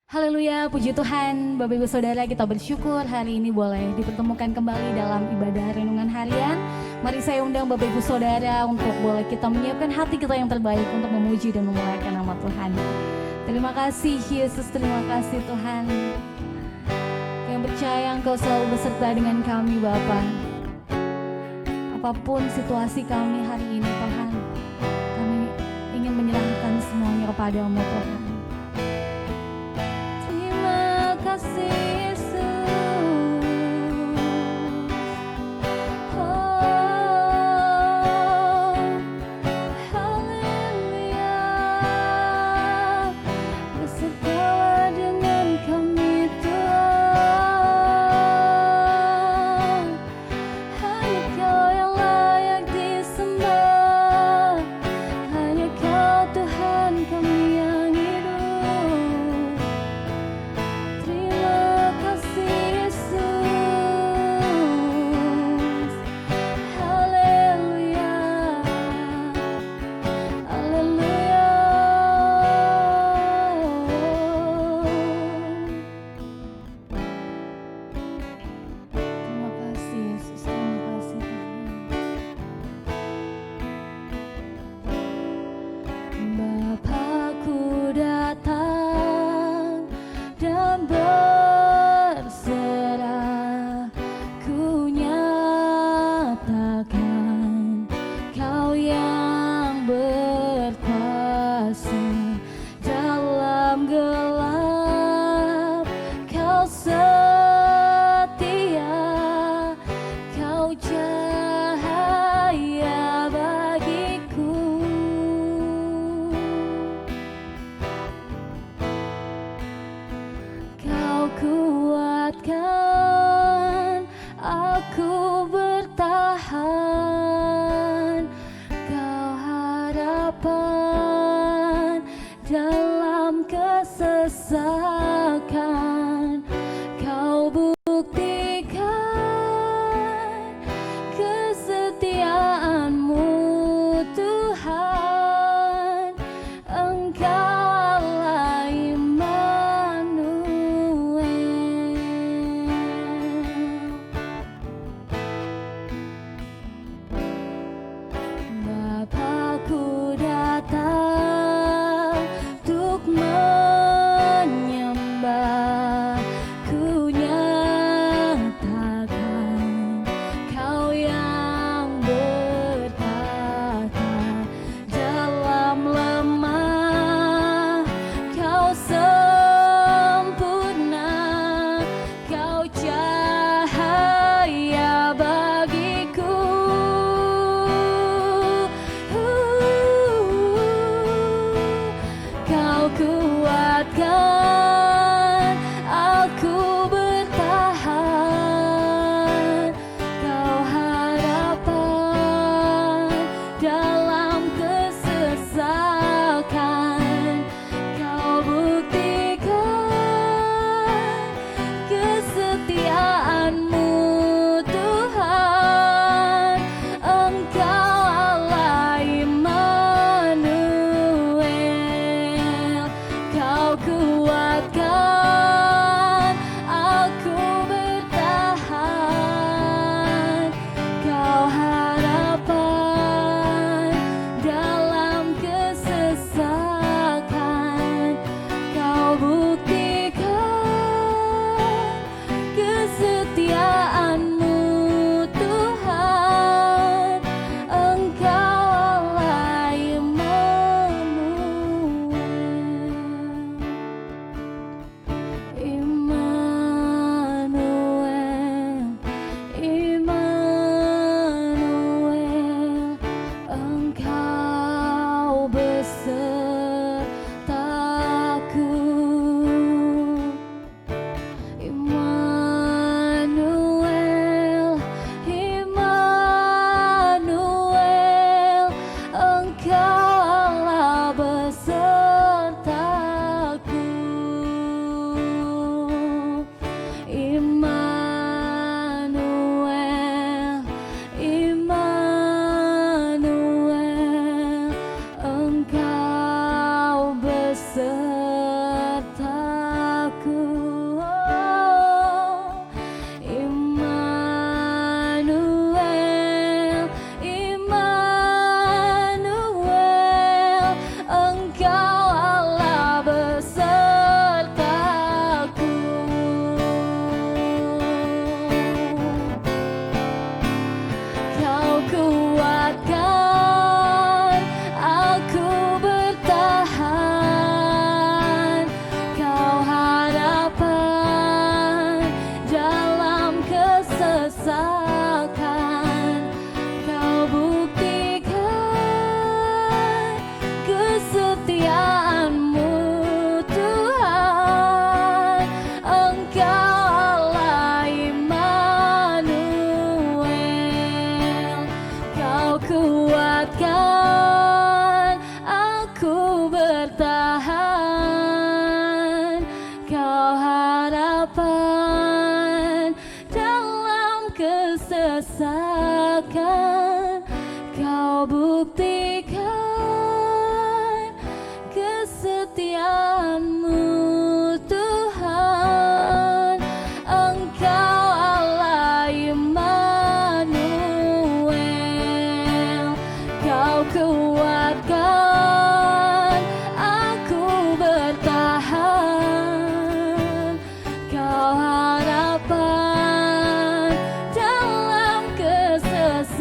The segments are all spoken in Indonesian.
Haleluya, puji Tuhan. Bapak Ibu Saudara, kita bersyukur hari ini boleh dipertemukan kembali dalam ibadah renungan harian. Mari saya undang Bapak Ibu Saudara untuk boleh kita menyiapkan hati kita yang terbaik untuk memuji dan memuliakan nama Tuhan. Terima kasih Yesus, terima kasih Tuhan. Yang percaya Engkau selalu beserta dengan kami Bapa. Apapun situasi kami hari ini Tuhan, kami ingin menyerahkan semuanya kepada-Mu Tuhan. Kasih Yesus, oh haleluya, besertalah dengan kami Tuhan, hanya Kau yang layak disembah, hanya Kau Tuhan kami yang hidup. Kuatkan aku bertahan, Kau harapan dalam kesesakan, Kau buktikan kesetiaan-Mu Tuhan, Engkaulah Bapakku datang untuk menyembah. Immanuel, Immanuel, Engkau Allah besertaku. Kau kuatkan aku bertahan, Kau harapan dalam kesesakan, Kau buktikan kesetiaan-Mu Tuhan, Engkau Allah Immanuel. Kau kuatkan aku bertahan, Kau harapan dalam kesesakan, Kau buktikan kesetiaan-Mu Tuhan, Engkau Allah Immanuel. Kau kuatkan aku bertahan, Kau harapan dalam kesesakan,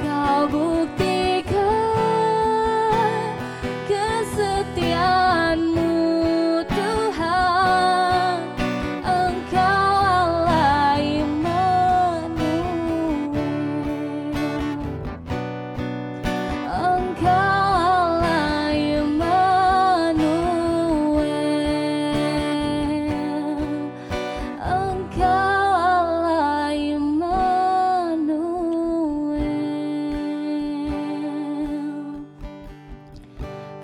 Kau buktikan kesetiaan-Mu Tuhan, Engkau Allah Immanuel. Engkau Allah Immanuel. Engkau Allah Immanuel.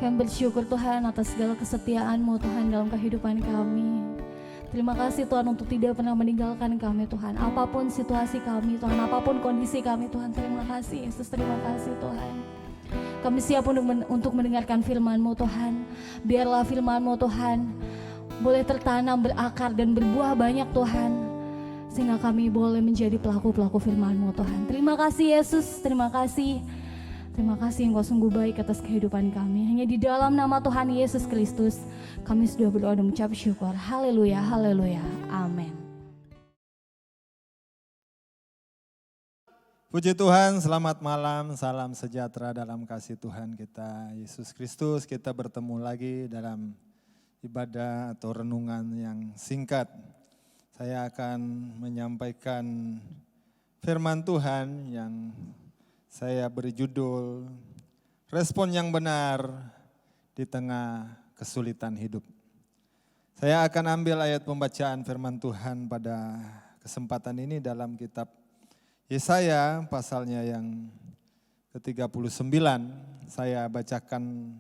Kami bersyukur Tuhan atas segala kesetiaan-Mu Tuhan dalam kehidupan kami. Terima kasih Tuhan untuk tidak pernah meninggalkan kami Tuhan. Apapun situasi kami Tuhan, apapun kondisi kami Tuhan. Terima kasih Yesus, terima kasih Tuhan. Kami siap untuk mendengarkan firman-Mu Tuhan. Biarlah firman-Mu Tuhan boleh tertanam, berakar dan berbuah banyak Tuhan, sehingga kami boleh menjadi pelaku-pelaku firman-Mu Tuhan. Terima kasih Yesus, terima kasih. Terima kasih Engkau sungguh baik atas kehidupan kami. Hanya di dalam nama Tuhan Yesus Kristus kami sudah berdoa dan mengucap syukur. Haleluya, haleluya, amin. Puji Tuhan, selamat malam, salam sejahtera dalam kasih Tuhan kita Yesus Kristus. Kita bertemu lagi dalam ibadah atau renungan yang singkat. Saya akan menyampaikan firman Tuhan yang saya beri judul Respon yang Benar di Tengah Kesulitan Hidup. Saya akan ambil ayat pembacaan firman Tuhan pada kesempatan ini dalam kitab Yesaya pasalnya yang ke-39. Saya bacakan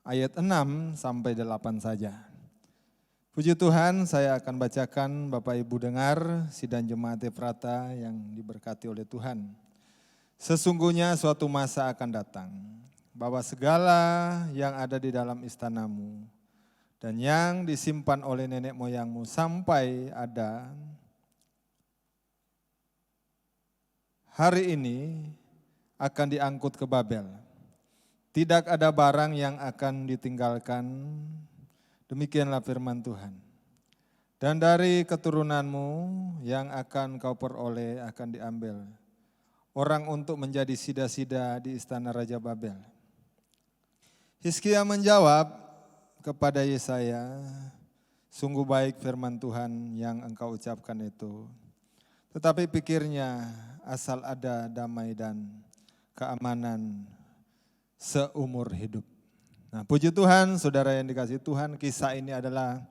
ayat 6 sampai 8 saja. Puji Tuhan, saya akan bacakan, Bapak Ibu dengar, sidang jemaat Efrata yang diberkati oleh Tuhan. Sesungguhnya suatu masa akan datang, bahwa segala yang ada di dalam istanamu dan yang disimpan oleh nenek moyangmu sampai ada hari ini akan diangkut ke Babel. Tidak ada barang yang akan ditinggalkan, demikianlah firman Tuhan. Dan dari keturunanmu yang akan kau peroleh akan diambil orang untuk menjadi sida-sida di istana Raja Babel. Hizkia menjawab kepada Yesaya, sungguh baik firman Tuhan yang engkau ucapkan itu. Tetapi pikirnya asal ada damai dan keamanan seumur hidup. Nah, puji Tuhan, saudara yang dikasihi Tuhan, kisah ini adalah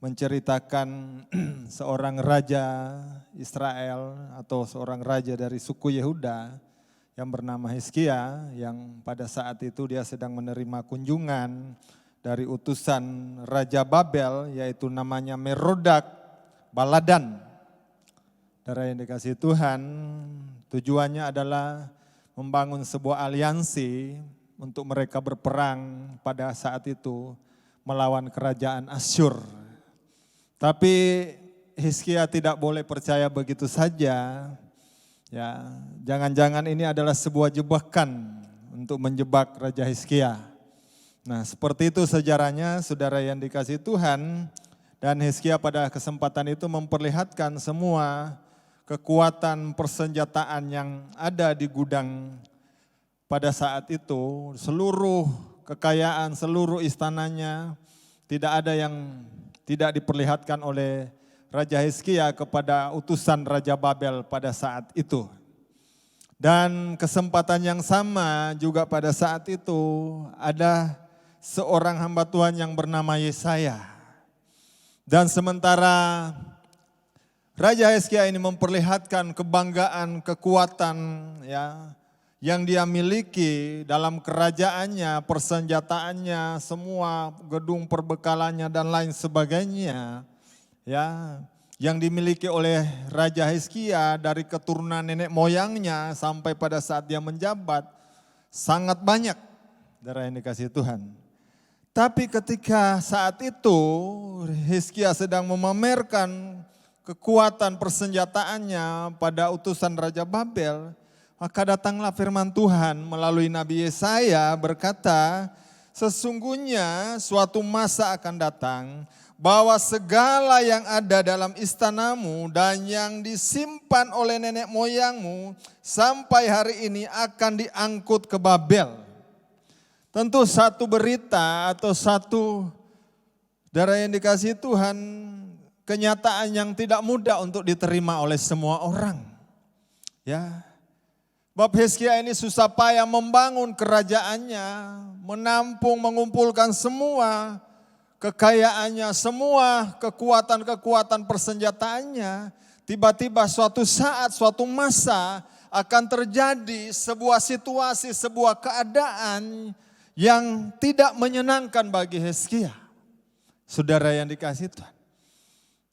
menceritakan seorang raja Israel atau seorang raja dari suku Yehuda yang bernama Hizkia, yang pada saat itu dia sedang menerima kunjungan dari utusan Raja Babel, yaitu namanya Merodak Baladan. Saudara yang dikasihi Tuhan, tujuannya adalah membangun sebuah aliansi untuk mereka berperang pada saat itu melawan kerajaan Asyur. Tapi Hizkia tidak boleh percaya begitu saja. Ya, jangan-jangan ini adalah sebuah jebakan untuk menjebak Raja Hizkia. Nah, seperti itu sejarahnya, saudara yang dikasihi Tuhan. Dan Hizkia pada kesempatan itu memperlihatkan semua kekuatan persenjataan yang ada di gudang pada saat itu. Seluruh kekayaan, seluruh istananya, tidak ada yang tidak diperlihatkan oleh Raja Hizkia kepada utusan Raja Babel pada saat itu. Dan kesempatan yang sama juga pada saat itu ada seorang hamba Tuhan yang bernama Yesaya. Dan sementara Raja Hizkia ini memperlihatkan kebanggaan, kekuatan ya yang dia miliki dalam kerajaannya, persenjataannya, semua gedung perbekalannya dan lain sebagainya. Ya, yang dimiliki oleh Raja Hizkia dari keturunan nenek moyangnya sampai pada saat dia menjabat sangat banyak, saudara yang dikasihi Tuhan. Tapi ketika saat itu Hizkia sedang memamerkan kekuatan persenjataannya pada utusan Raja Babel, maka datanglah firman Tuhan melalui Nabi Yesaya berkata, sesungguhnya suatu masa akan datang bahwa segala yang ada dalam istanamu dan yang disimpan oleh nenek moyangmu sampai hari ini akan diangkut ke Babel. Tentu satu berita atau satu saudara yang dikasihi Tuhan, kenyataan yang tidak mudah untuk diterima oleh semua orang. Ya, Bab Hizkia ini susah payah membangun kerajaannya, menampung, mengumpulkan semua kekayaannya, semua kekuatan-kekuatan persenjataannya. Tiba-tiba suatu saat, suatu masa akan terjadi sebuah situasi, sebuah keadaan yang tidak menyenangkan bagi Hizkia. Saudara yang dikasihi Tuhan.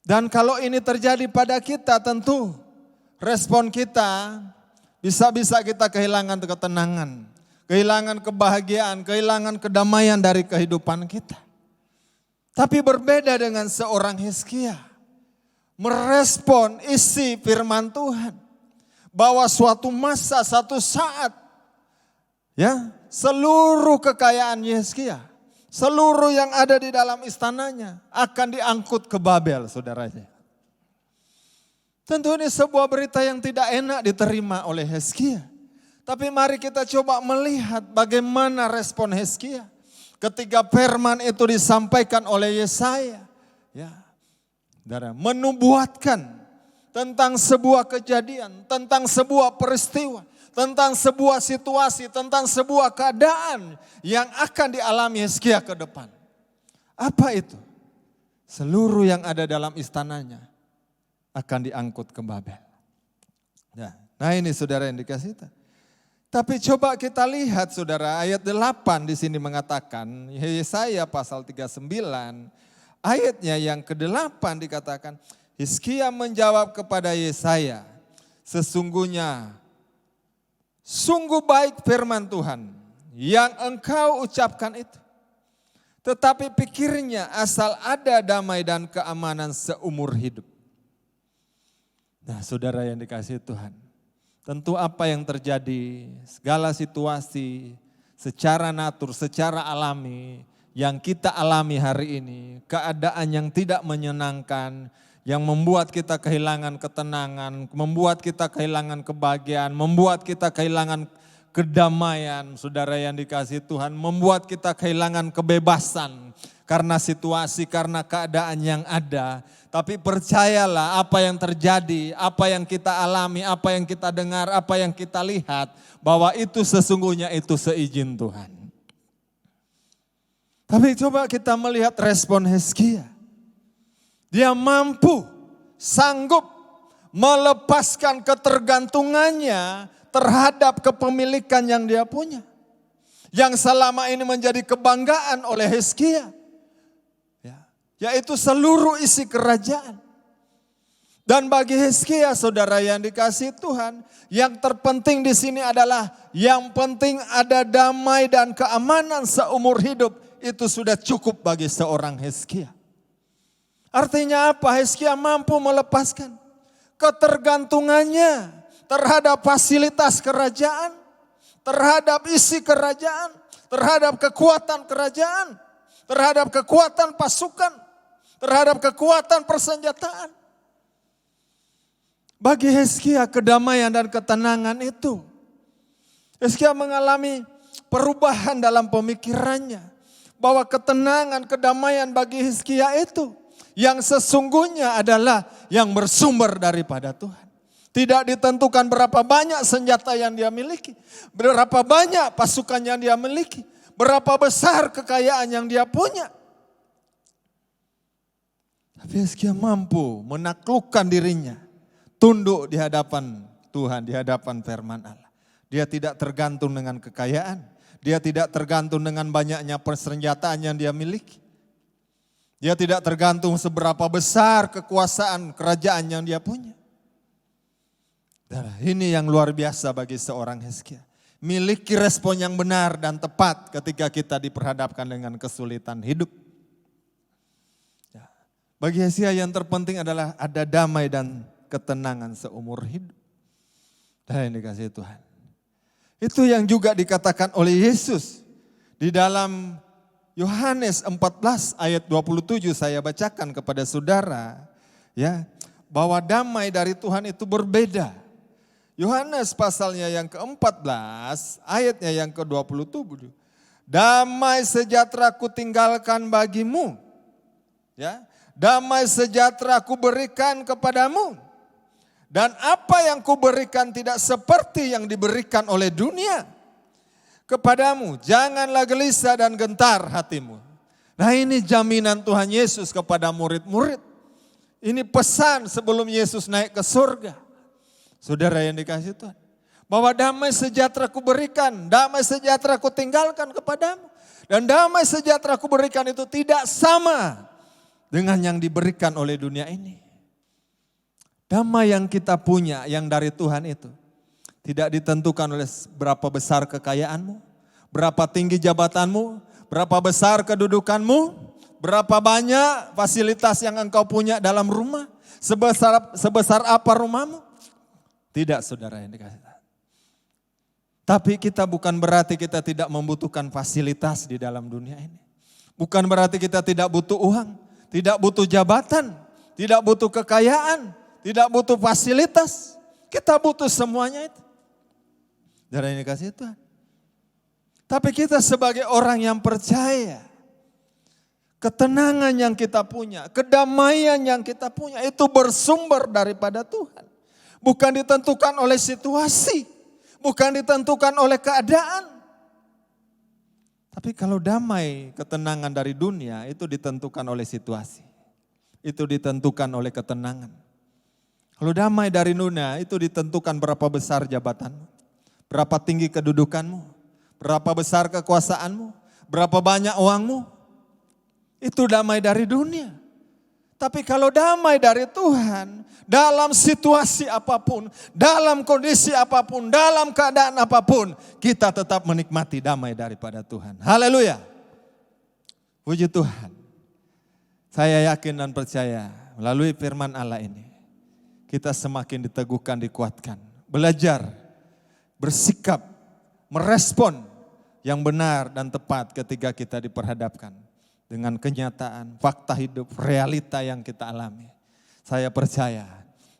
Dan kalau ini terjadi pada kita, tentu respon kita bisa-bisa kita kehilangan ketenangan, kehilangan kebahagiaan, kehilangan kedamaian dari kehidupan kita. Tapi berbeda dengan seorang Hizkia, merespon isi firman Tuhan, bahwa suatu masa, satu saat, ya, seluruh kekayaan Hizkia, seluruh yang ada di dalam istananya akan diangkut ke Babel, saudaranya. Tentu ini sebuah berita yang tidak enak diterima oleh Hizkia. Tapi mari kita coba melihat bagaimana respon Hizkia ketika firman itu disampaikan oleh Yesaya. Ya, saudara, menubuatkan tentang sebuah kejadian, tentang sebuah peristiwa, tentang sebuah situasi, tentang sebuah keadaan yang akan dialami Hizkia ke depan. Apa itu? Seluruh yang ada dalam istananya akan diangkut ke Babel. Nah ini saudara yang dikasihi. Tapi coba kita lihat saudara, ayat 8 di sini mengatakan, Yesaya pasal 39, ayatnya yang ke-8 dikatakan, Hizkia menjawab kepada Yesaya, sesungguhnya sungguh baik firman Tuhan yang engkau ucapkan itu. Tetapi pikirnya asal ada damai dan keamanan seumur hidup. Nah saudara yang dikasihi Tuhan, tentu apa yang terjadi, segala situasi secara natur, secara alami yang kita alami hari ini, keadaan yang tidak menyenangkan, yang membuat kita kehilangan ketenangan, membuat kita kehilangan kebahagiaan, membuat kita kehilangan kedamaian, saudara yang dikasihi Tuhan, membuat kita kehilangan kebebasan karena situasi, karena keadaan yang ada. Tapi percayalah apa yang terjadi, apa yang kita alami, apa yang kita dengar, apa yang kita lihat, bahwa itu sesungguhnya itu seizin Tuhan. Tapi coba kita melihat respon Hizkia. Dia mampu, sanggup melepaskan ketergantungannya terhadap kepemilikan yang dia punya. Yang selama ini menjadi kebanggaan oleh Hizkia. Yaitu seluruh isi kerajaan. Dan bagi Hizkia, saudara yang dikasihi Tuhan, yang terpenting di sini adalah yang penting ada damai dan keamanan seumur hidup. itu sudah cukup bagi seorang Hizkia. Artinya apa? Hizkia mampu melepaskan ketergantungannya terhadap fasilitas kerajaan, terhadap isi kerajaan, terhadap kekuatan kerajaan, terhadap kekuatan pasukan, terhadap kekuatan persenjataan. Bagi Hizkia kedamaian dan ketenangan itu, Hizkia mengalami perubahan dalam pemikirannya. Bahwa ketenangan, kedamaian bagi Hizkia itu yang sesungguhnya adalah yang bersumber daripada Tuhan. Tidak ditentukan berapa banyak senjata yang dia miliki, berapa banyak pasukan yang dia miliki, berapa besar kekayaan yang dia punya. Tapi Hizkia mampu menaklukkan dirinya, tunduk di hadapan Tuhan, di hadapan firman Allah. Dia tidak tergantung dengan kekayaan, dia tidak tergantung dengan banyaknya persenjataan yang dia miliki. Dia tidak tergantung seberapa besar kekuasaan kerajaan yang dia punya. Dan ini yang luar biasa bagi seorang Hizkia. Miliki respon yang benar dan tepat ketika kita diperhadapkan dengan kesulitan hidup. Bagi Hizkia yang terpenting adalah ada damai dan ketenangan seumur hidup. Dan yang dikasihi Tuhan. Itu yang juga dikatakan oleh Yesus di dalam Yohanes 14 ayat 27 saya bacakan kepada saudara, ya, bahwa damai dari Tuhan itu berbeda. Yohanes pasalnya yang ke-14 ayatnya yang ke-27. Damai sejahtera ku tinggalkan bagimu, ya, damai sejahtera ku berikan kepadamu. Dan apa yang kuberikan tidak seperti yang diberikan oleh dunia kepadamu. Janganlah gelisah dan gentar hatimu. Nah, ini jaminan Tuhan Yesus kepada murid-murid. Ini pesan sebelum Yesus naik ke surga. Saudara yang dikasihi Tuhan. Bahwa damai sejahtera kuberikan, damai sejahtera kutinggalkan kepadamu. Dan damai sejahtera kuberikan itu tidak sama dengan yang diberikan oleh dunia ini. Damai yang kita punya, yang dari Tuhan itu, tidak ditentukan oleh berapa besar kekayaanmu, berapa tinggi jabatanmu, berapa besar kedudukanmu, berapa banyak fasilitas yang engkau punya dalam rumah, sebesar apa rumahmu. Tidak, saudara yang dikasihi. Tapi kita bukan berarti kita tidak membutuhkan fasilitas di dalam dunia ini. Bukan berarti kita tidak butuh uang, tidak butuh jabatan, tidak butuh kekayaan, tidak butuh fasilitas, kita butuh semuanya itu. Dari ini kasih Tuhan. Tapi kita sebagai orang yang percaya, ketenangan yang kita punya, kedamaian yang kita punya itu bersumber daripada Tuhan. Bukan ditentukan oleh situasi, bukan ditentukan oleh keadaan. Tapi kalau damai, ketenangan dari dunia itu ditentukan oleh situasi. Itu ditentukan oleh ketenangan. Kalau damai dari dunia itu ditentukan berapa besar jabatanmu, berapa tinggi kedudukanmu, berapa besar kekuasaanmu, berapa banyak uangmu. Itu damai dari dunia. Tapi kalau damai dari Tuhan, dalam situasi apapun, dalam kondisi apapun, dalam keadaan apapun, kita tetap menikmati damai daripada Tuhan. Haleluya. Puji Tuhan. Saya yakin dan percaya melalui firman Allah ini, kita semakin diteguhkan, dikuatkan. Belajar, bersikap, merespon yang benar dan tepat ketika kita diperhadapkan dengan kenyataan, fakta hidup, realita yang kita alami. Saya percaya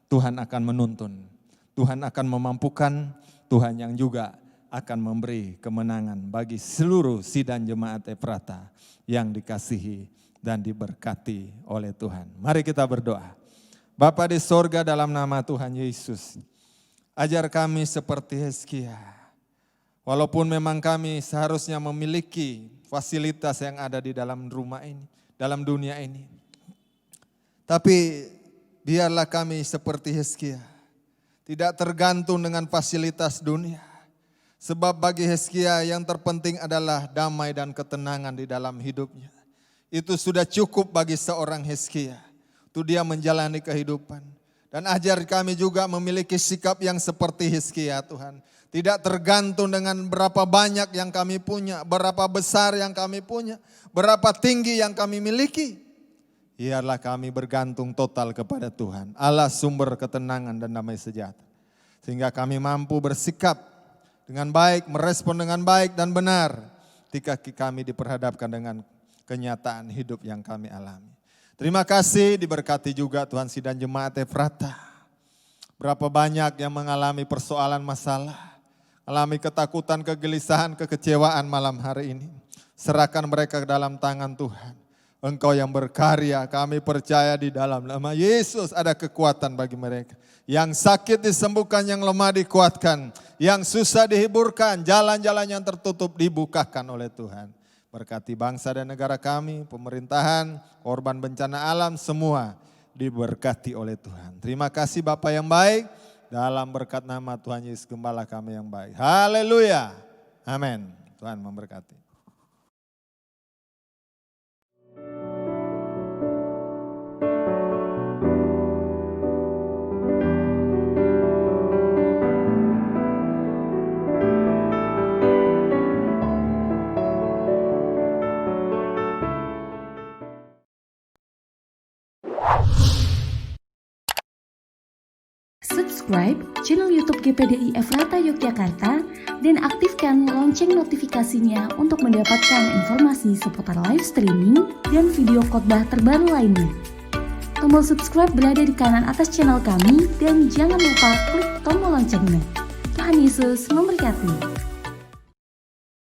Tuhan akan menuntun, Tuhan akan memampukan, Tuhan yang juga akan memberi kemenangan bagi seluruh sidang jemaat Efrata yang dikasihi dan diberkati oleh Tuhan. Mari kita berdoa. Bapa di sorga, dalam nama Tuhan Yesus, ajar kami seperti Hizkia. Walaupun memang kami seharusnya memiliki fasilitas yang ada di dalam rumah ini, dalam dunia ini. Tapi biarlah kami seperti Hizkia, tidak tergantung dengan fasilitas dunia. Sebab bagi Hizkia yang terpenting adalah damai dan ketenangan di dalam hidupnya. Itu sudah cukup bagi seorang Hizkia. Itu dia menjalani kehidupan. Dan ajar kami juga memiliki sikap yang seperti Hizkia Tuhan. Tidak tergantung dengan berapa banyak yang kami punya, berapa besar yang kami punya, berapa tinggi yang kami miliki. Biarlah kami bergantung total kepada Tuhan, Allah sumber ketenangan dan damai sejahtera. Sehingga kami mampu bersikap dengan baik, merespon dengan baik dan benar ketika kami diperhadapkan dengan kenyataan hidup yang kami alami. Terima kasih, diberkati juga Tuhan Sidang Jemaat Efrata. Berapa banyak yang mengalami persoalan masalah, alami ketakutan, kegelisahan, kekecewaan malam hari ini. Serahkan mereka ke dalam tangan Tuhan. Engkau yang berkarya, kami percaya di dalam nama Yesus ada kekuatan bagi mereka. Yang sakit disembuhkan, yang lemah dikuatkan, yang susah dihiburkan, jalan-jalan yang tertutup dibukakan oleh Tuhan. Berkati bangsa dan negara kami, pemerintahan, korban bencana alam, semua diberkati oleh Tuhan. Terima kasih Bapa yang baik. Dalam berkat nama Tuhan Yesus Gembala kami yang baik. Haleluya. Amin. Tuhan memberkati. Subscribe channel YouTube GPDI Efrata Yogyakarta dan aktifkan lonceng notifikasinya untuk mendapatkan informasi seputar live streaming dan video khotbah terbaru lainnya. Tombol subscribe berada di kanan atas channel kami dan jangan lupa klik tombol loncengnya. Tuhan Yesus memberkati.